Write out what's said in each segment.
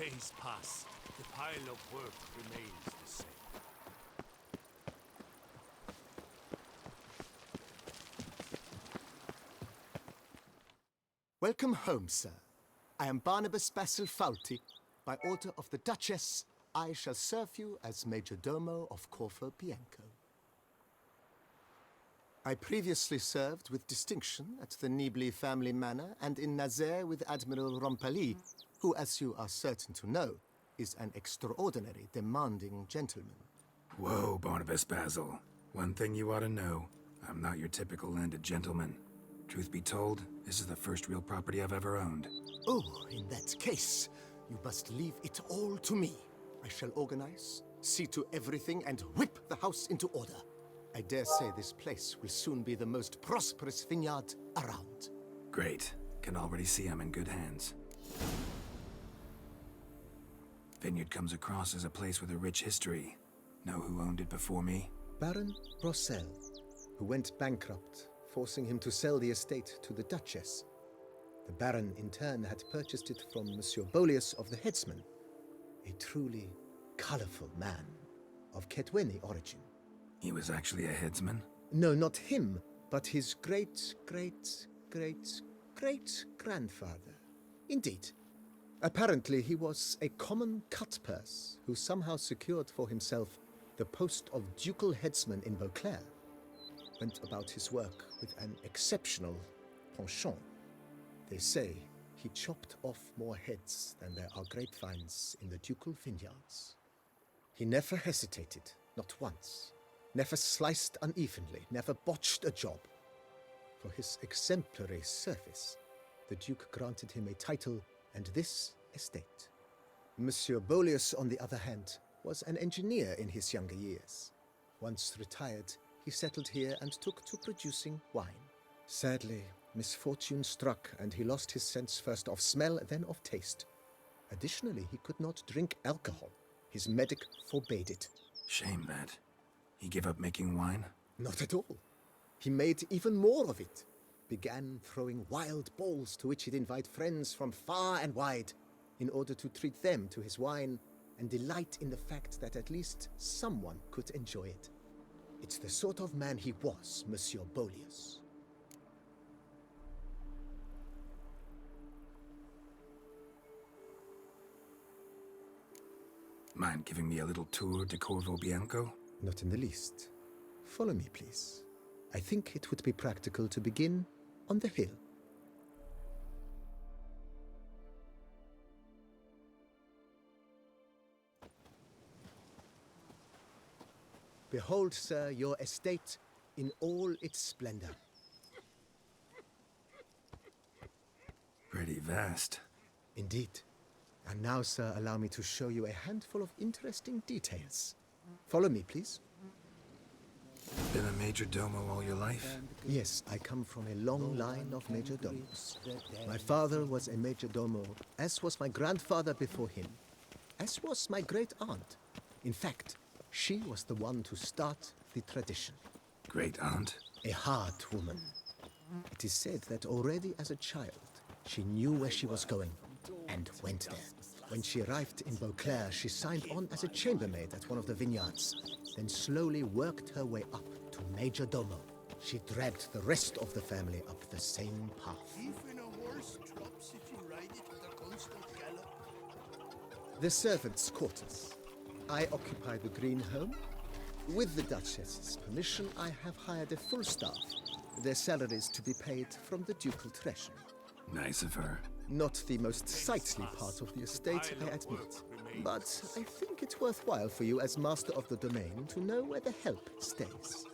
days pass, the pile of work remains the same. Welcome home, sir. I am Barnabas Basil Faulty. By order of the Duchess, I shall serve you as Major Domo of Corvo Bianco. I previously served with distinction at the Nibli family manor and in Nazaire with Admiral Rompali, who, as you are certain to know, is an extraordinary, demanding gentleman. Whoa, Barnabas Basil. One thing you ought to know. I'm not your typical landed gentleman. Truth be told, this is the first real property I've ever owned. Oh, in that case, you must leave it all to me. I shall organize, see to everything, and whip the house into order. I dare say this place will soon be the most prosperous vineyard around. Great. Can already see I'm in good hands. Vineyard comes across as a place with a rich history. Know who owned it before me? Baron Rossel, who went bankrupt, forcing him to sell the estate to the Duchess. The Baron, in turn, had purchased it from Monsieur Bolius of the Headsman, a truly colorful man of Ketweni origin. He was actually a headsman? No, not him, but his great-great-great-great-grandfather. Indeed. Apparently, he was a common cutpurse who somehow secured for himself the post of ducal headsman in Beauclair. Went about his work with an exceptional penchant. They say he chopped off more heads than there are grapevines in the ducal vineyards. He never hesitated, not once. Never sliced unevenly, never botched a job. For his exemplary service, the Duke granted him a title and this estate. Monsieur Bolius, on the other hand, was an engineer in his younger years. Once retired, he settled here and took to producing wine. Sadly, misfortune struck and he lost his sense first of smell, then of taste. Additionally, he could not drink alcohol. His medic forbade it. Shame that. He gave up making wine? Not at all. He made even more of it. Began throwing wild balls to which he'd invite friends from far and wide in order to treat them to his wine and delight in the fact that at least someone could enjoy it. It's the sort of man he was, Monsieur Bolius. Mind giving me a little tour de Corvo Bianco? Not in the least. Follow me, please. I think it would be practical to begin on the hill. Behold, sir, your estate in all its splendor. Pretty vast. Indeed. And now, sir, allow me to show you a handful of interesting details. Follow me, please. Been a major domo all your life? Yes, I come from a long line of major domos. My father was a major domo, as was my grandfather before him, as was my great-aunt. In fact, she was the one to start the tradition. Great-aunt? A hard woman. It is said that already as a child, she knew where she was going and went there. When she arrived in Beauclair, she signed on as a chambermaid at one of the vineyards, then slowly worked her way up to Major Domo. She dragged the rest of the family up the same path. Even a horse drops if you ride it with a constant gallop. The servants' quarters. I occupy the green home. With the Duchess's permission, I have hired a full staff. Their salaries to be paid from the ducal treasury. Nice of her. Not the most sightly part of the estate, I admit. But I think it's worthwhile for you as master of the domain to know where the help stays.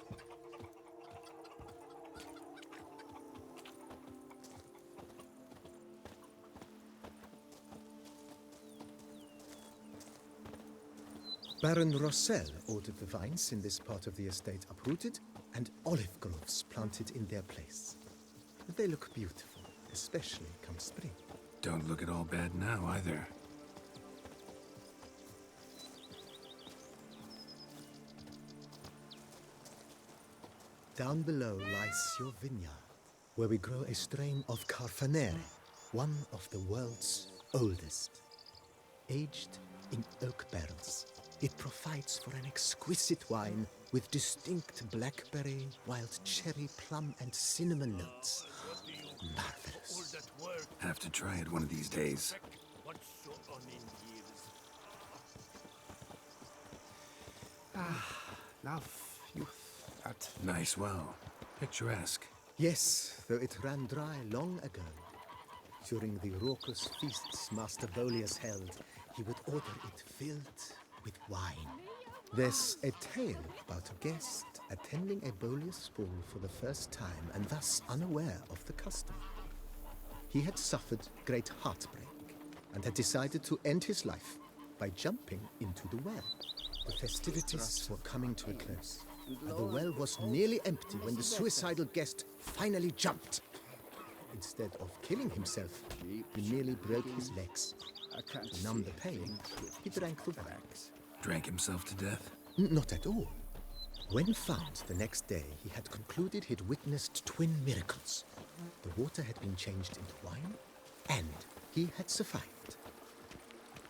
Baron Rossel ordered the vines in this part of the estate uprooted and olive groves planted in their place. They look beautiful, especially come spring. Don't look at all bad now, either. Down below lies your vineyard, where we grow a strain of Carfanere, one of the world's oldest. aged in oak barrels. It provides for an exquisite wine with distinct blackberry, wild cherry, plum, and cinnamon notes. Marvelous. Have to try it one of these days. Love, youth, at Nice well. Picturesque. Yes, though it ran dry long ago. During the raucous feasts Master Bolius held, he would order it filled with wine. There's a tale about a guest attending a Bolius ball for the first time and thus unaware of the custom. He had suffered great heartbreak and had decided to end his life by jumping into the well. The festivities were coming to a close, and the well was nearly empty when the suicidal guest finally jumped. Instead of killing himself, he merely broke his legs. To numb the pain, he drank the wine. Drank himself to death? Not at all. When found the next day, he had concluded he'd witnessed twin miracles. The water had been changed into wine, and he had survived.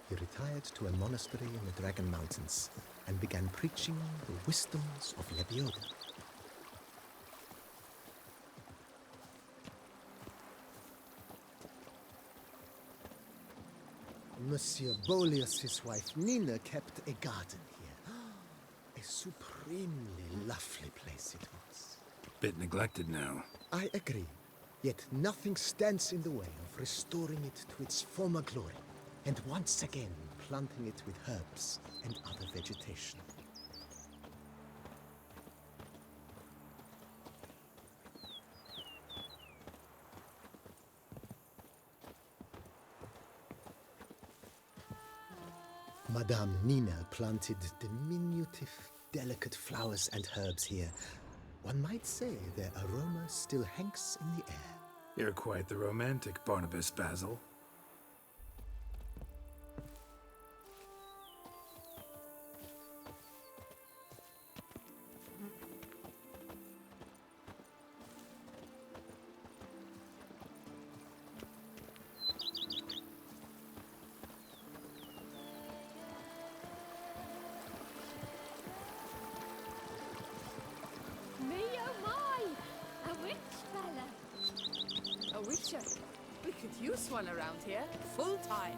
He retired to a monastery in the Dragon Mountains and began preaching the wisdoms of Lebioda. Monsieur Bolius' wife Nina kept a garden here. A supremely lovely place it was. Bit neglected now. I agree. Yet nothing stands in the way of restoring it to its former glory, and once again planting it with herbs and other vegetation. Madame Nina planted diminutive, delicate flowers and herbs here. One might say their aroma still hangs in the air. You're quite the romantic, Barnabas Basil. Me oh my! A witch fella! A witcher? We could use one around here, full time.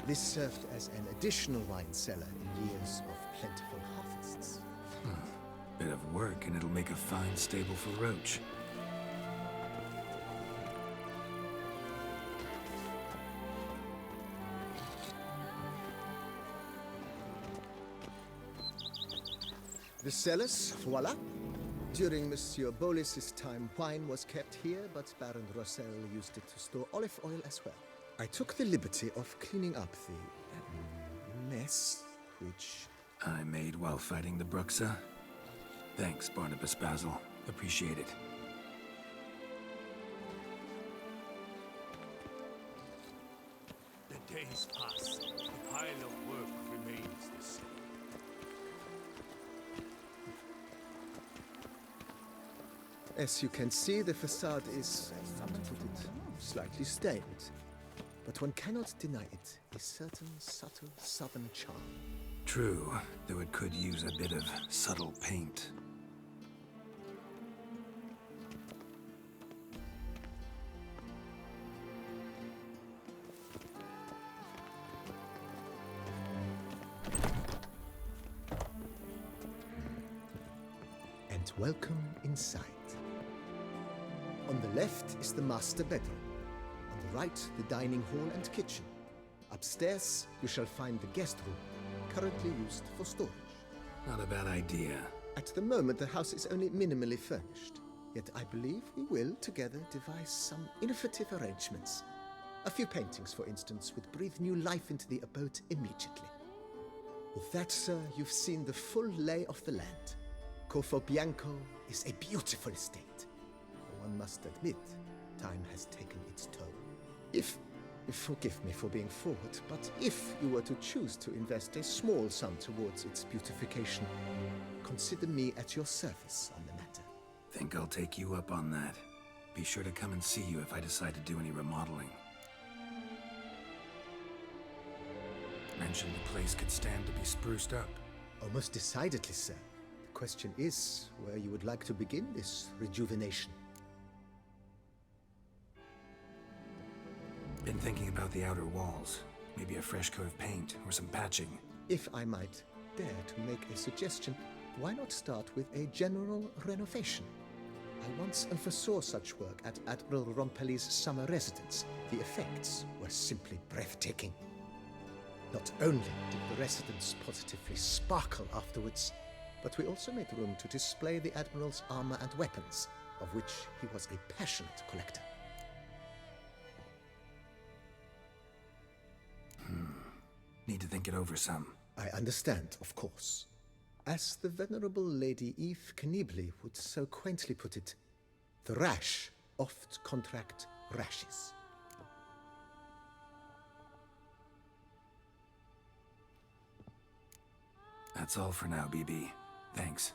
This served as an additional wine cellar in years of plentiful harvests. Bit of work and it'll make a fine stable for Roach. The cellars, voila. During Monsieur Bolis's time, wine was kept here, but Baron Rossel used it to store olive oil as well. I took the liberty of cleaning up the mess, which... I made while fighting the Bruxa. Thanks, Barnabas Basil. Appreciate it. The days pass. The pile of work remains the same. As you can see, the facade is, to put it, slightly stained. But one cannot deny it, a certain subtle southern charm. True, though it could use a bit of subtle paint. And welcome inside. On the left is the master bedroom. On the right, the dining hall and kitchen. Upstairs, you shall find the guest room, currently used for storage. Not a bad idea. At the moment, the house is only minimally furnished. Yet I believe we will, together, devise some innovative arrangements. A few paintings, for instance, would breathe new life into the abode immediately. With that, sir, you've seen the full lay of the land. Corvo Bianco is a beautiful estate. One must admit, time has taken its toll. Forgive me for being forward, but if you were to choose to invest a small sum towards its beautification, consider me at your service on the matter. Think I'll take you up on that. Be sure to come and see you if I decide to do any remodeling. Mentioned the place could stand to be spruced up. Oh, most decidedly, sir. The question is where you would like to begin this rejuvenation. Been thinking about the outer walls. Maybe a fresh coat of paint or some patching. If I might dare to make a suggestion, why not start with a general renovation? I once oversaw such work at Admiral Rompelli's summer residence. The effects were simply breathtaking. Not only did the residence positively sparkle afterwards, but we also made room to display the Admiral's armor and weapons, of which he was a passionate collector. Need to think it over some. I understand, of course. As the venerable Lady Eve Knibley would so quaintly put it, the rash oft contract rashes. That's all for now, BB. Thanks.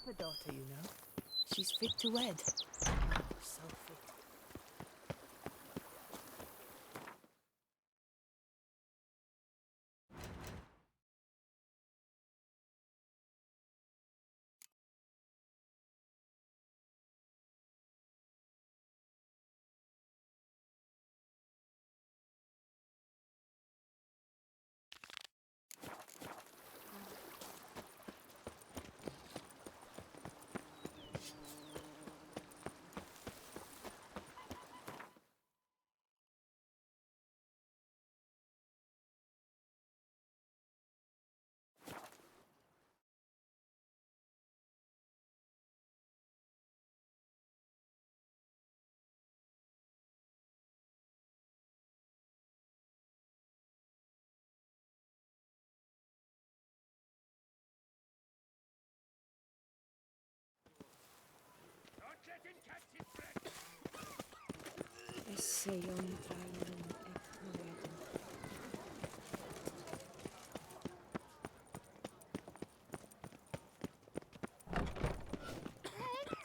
a daughter, you know. She's fit to wed. Oh, so fit.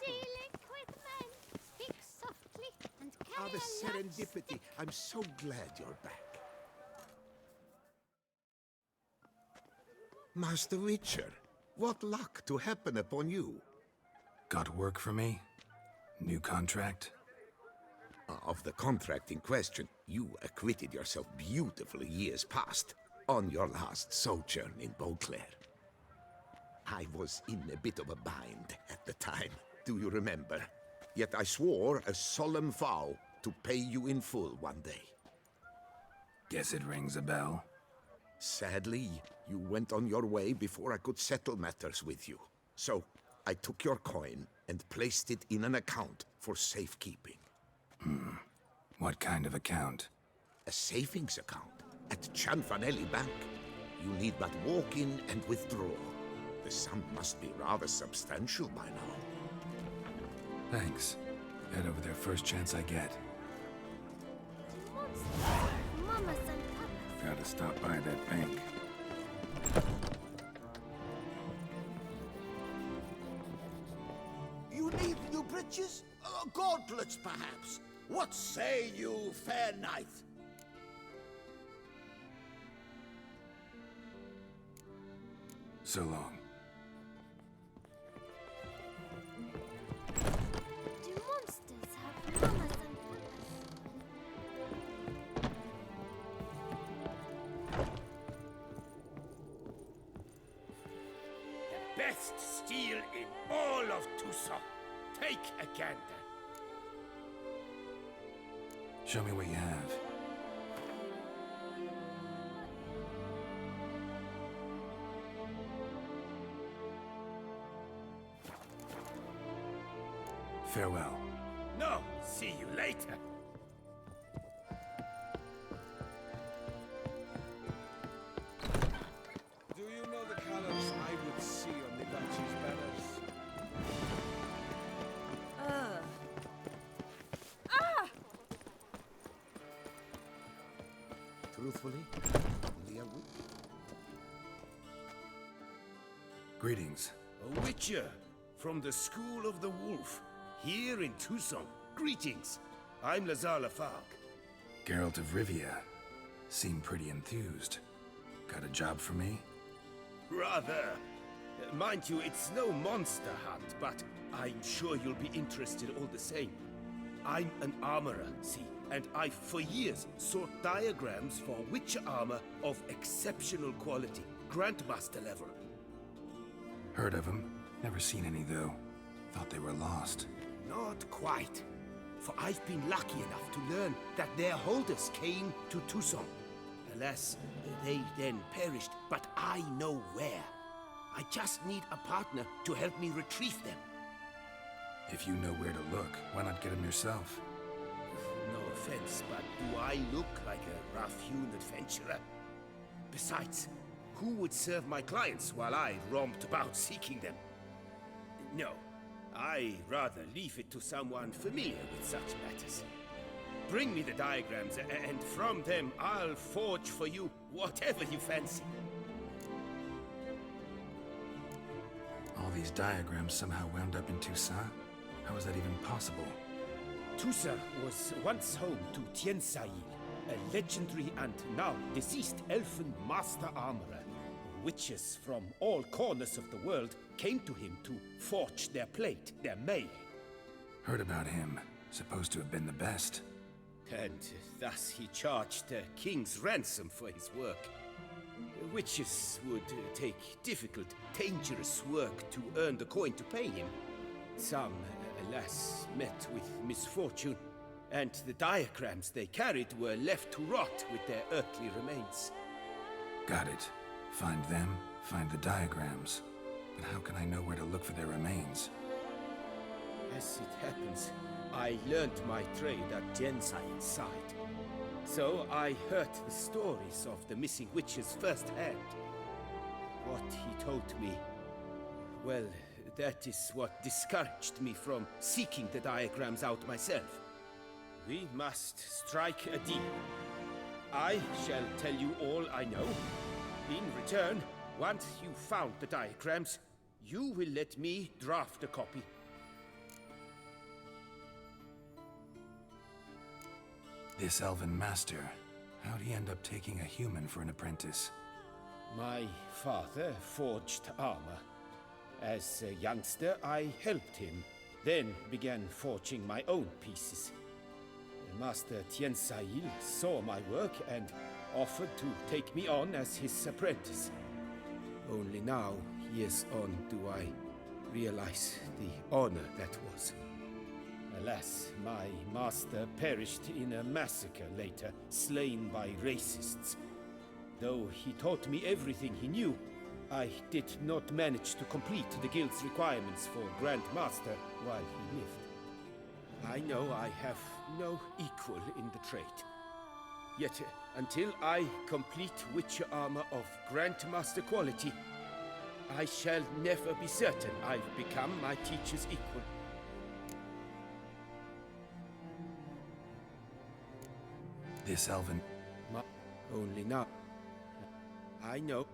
Dealing with men. Speak softly and carry The a large serendipity. I'm so glad you're back. Master Witcher, what luck to happen upon you. Got work for me? New contract? Of the contract in question, you acquitted yourself beautifully years past on your last sojourn in Beauclair. I was in a bit of a bind at the time, do you remember? Yet I swore a solemn vow to pay you in full one day. Guess it rings a bell. Sadly, you went on your way before I could settle matters with you. So, I took your coin and placed it in an account for safekeeping. What kind of account? A savings account at Cianfanelli Bank. You need but walk in and withdraw. The sum must be rather substantial by now. Thanks. Head over there first chance I get. Mamas and papas. Gotta stop by that bank. You need new breeches? Gauntlets, perhaps? What say you, fair knight? So long. Do monsters have mamas and papas? Best steel in all of Toussaint. Take a gander. Show me what you have. Farewell. No, see you later. Do you know the colors I would see on the duchy's banners? Truthfully, only a week. Greetings. A witcher from the School of the Wolf, here in Toussaint. Greetings. I'm Lazar Lafargue. Geralt of Rivia. Seem pretty enthused. Got a job for me? Rather. Mind you, it's no monster hunt, but I'm sure you'll be interested all the same. I'm an armorer, see, and I've for years sought diagrams for witcher armor of exceptional quality, Grandmaster level. Heard of them. Never seen any though. Thought they were lost. Not quite. For I've been lucky enough to learn that their holders came to Toussaint. Alas, they then perished, but I know where. I just need a partner to help me retrieve them. If you know where to look, why not get them yourself? No offense, but do I look like a rough-hewn adventurer? Besides, who would serve my clients while I romped about seeking them? No, I rather leave it to someone familiar with such matters. Bring me the diagrams, and from them I'll forge for you whatever you fancy. All these diagrams somehow wound up in Toussaint? How is that even possible? Toussaint was once home to Toussaint, a legendary and now deceased elfin master armorer. Witches from all corners of the world came to him to forge their plate, their mail. Heard about him. Supposed to have been the best. And thus he charged a king's ransom for his work. Witches would take difficult, dangerous work to earn the coin to pay him. Some, alas, met with misfortune, and the diagrams they carried were left to rot with their earthly remains. Got it. Find them, find the diagrams. But how can I know where to look for their remains? As it happens, I learned my trade at Toussaint's side. So I heard the stories of the missing witches firsthand. What he told me, well, that is what discouraged me from seeking the diagrams out myself. We must strike a deal. I shall tell you all I know. In return, once you've found the diagrams, you will let me draft a copy. This elven master, how'd he end up taking a human for an apprentice? My father forged armor. As a youngster, I helped him, then began forging my own pieces. Master Toussaint saw my work and offered to take me on as his apprentice. Only now, years on, do I realize the honor that was. Alas, my master perished in a massacre later, slain by racists. Though he taught me everything he knew, I did not manage to complete the guild's requirements for Grand Master while he lived. I know I have no equal in the trade. Yet, until I complete Witcher armor of Grandmaster quality, I shall never be certain I've become my teacher's equal. This elven... Only now. I know.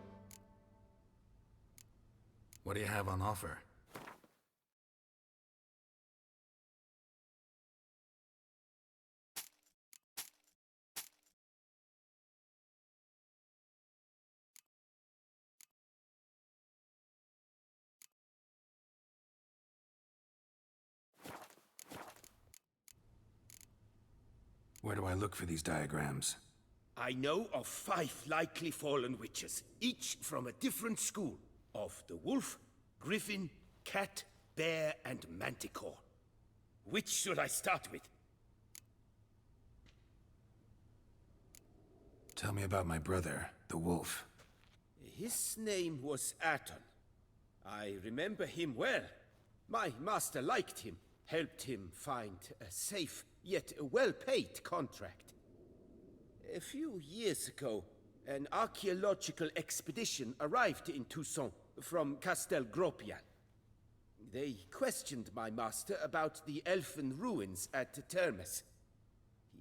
What do you have on offer? Where do I look for these diagrams? I know of 5 likely fallen witches, each from a different school. Of the wolf, griffin, cat, bear, and manticore. Which should I start with? Tell me about my brother, the wolf. His name was Aton. I remember him well. My master liked him, helped him find a safe, yet a well-paid contract. A few years ago, an archaeological expedition arrived in Toussaint from Castel Gropian. They questioned my master about the elfin ruins at Termes.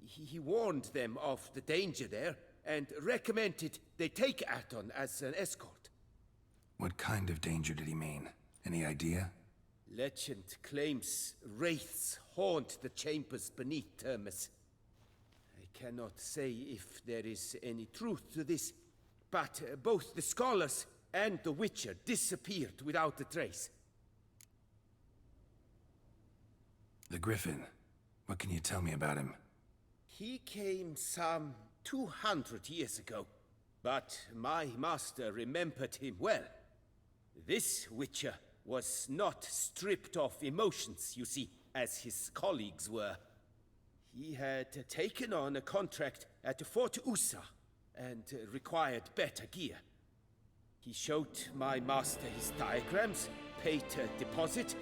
He warned them of the danger there and recommended they take Aton as an escort. What kind of danger did he mean? Any idea? Legend claims wraiths haunt the chambers beneath Termes. I cannot say if there is any truth to this, but both the scholars and the Witcher disappeared without a trace. The Griffin. What can you tell me about him? He came some 200 years ago, but my master remembered him well. This Witcher was not stripped of emotions, you see, as his colleagues were. He had taken on a contract at Fort Usa and required better gear. He showed my master his diagrams, paid a deposit,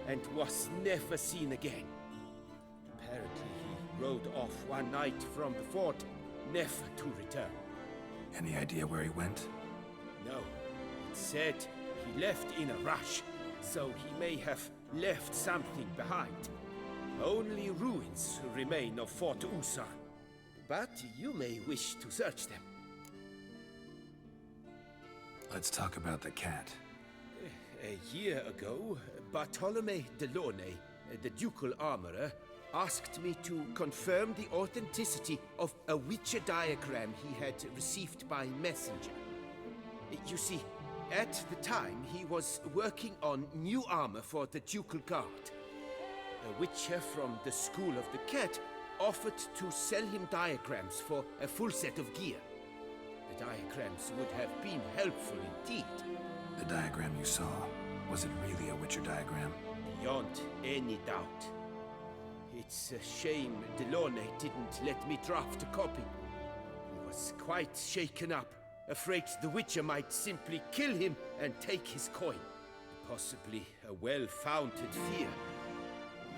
and was never seen again. Apparently he rode off one night from the fort, never to return. Any idea where he went? No. It said he left in a rush, so he may have left something behind. Only ruins remain of Fort Usa, but you may wish to search them. Let's talk about the cat. A year ago, Bartolome Delaunay, the ducal armorer, asked me to confirm the authenticity of a Witcher diagram he had received by messenger. You see, at the time he was working on new armor for the ducal guard. A Witcher from the School of the Cat offered to sell him diagrams for a full set of gear. The diagrams would have been helpful indeed. The diagram you saw, was it really a Witcher diagram? Beyond any doubt. It's a shame Delaunay didn't let me draft a copy. He was quite shaken up, afraid the Witcher might simply kill him and take his coin. Possibly a well-founded fear.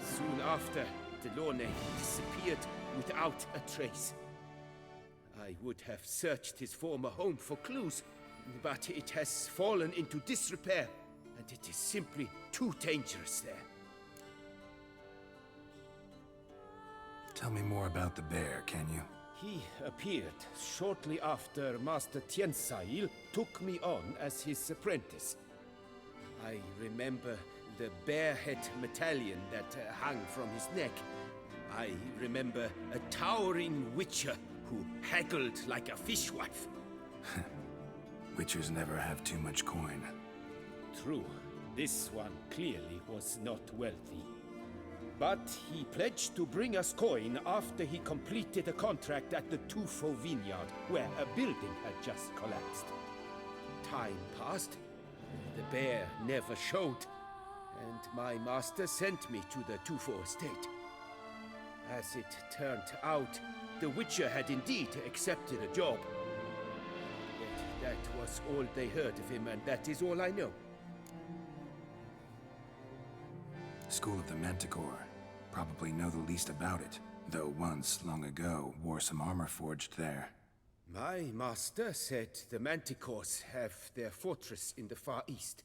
Soon after, Delaunay disappeared without a trace. I would have searched his former home for clues, but it has fallen into disrepair, and it is simply too dangerous there. Tell me more about the bear, can you? He appeared shortly after Master Toussaint took me on as his apprentice. I remember the bear-head medallion that hung from his neck. I remember a towering witcher who haggled like a fishwife. Witchers never have too much coin. True, this one clearly was not wealthy. But he pledged to bring us coin after he completed a contract at the Toussaint vineyard, where a building had just collapsed. Time passed, the bear never showed, and my master sent me to the Toussaint estate. As it turned out, the Witcher had indeed accepted a job. Yet that was all they heard of him, and that is all I know. School of the Manticore. Probably know the least about it, though once, long ago, wore some armor forged there. My master said the Manticores have their fortress in the Far East.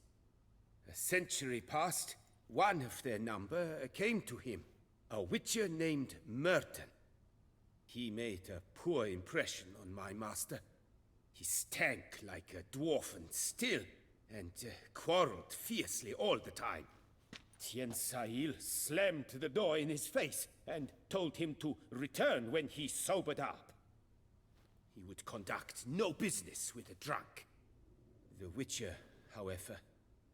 A century past, one of their number came to him, a witcher named Merton. He made a poor impression on my master. He stank like a dwarfen still, and quarreled fiercely all the time. Toussaint slammed the door in his face and told him to return when he sobered up. He would conduct no business with a drunk. The Witcher, however,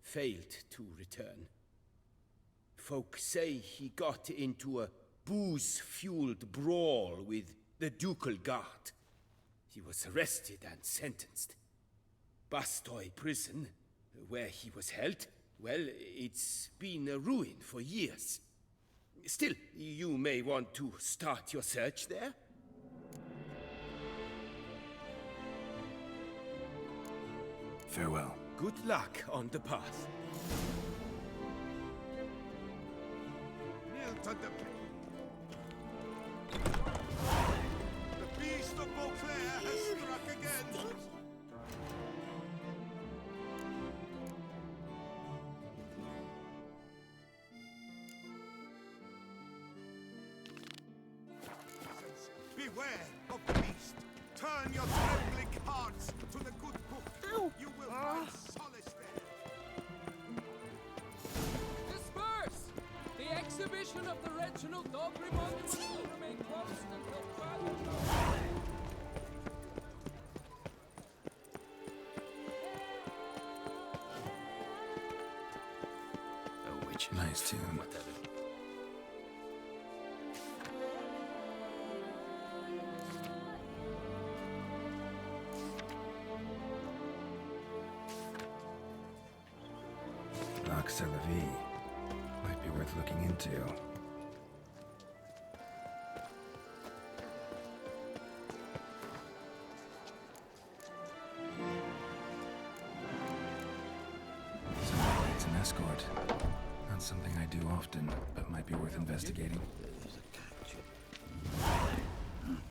failed to return. Folk say he got into a booze-fueled brawl with the ducal guard. He was arrested and sentenced. Bastoy prison, where he was held, well, it's been a ruin for years. Still, you may want to start your search there. Farewell. Good luck on the path. Kneel to the beast of Beauclair has struck again. Beware of the beast. Turn your trembling hearts to the good book. Ow. You will find solace there. Disperse! The exhibition of the Reginald Dogry Monument will remain closed until further notice. A witch. Nice tune. C'est la vie. Might be worth looking into. Somebody needs an escort. Not something I do often, but might be worth investigating.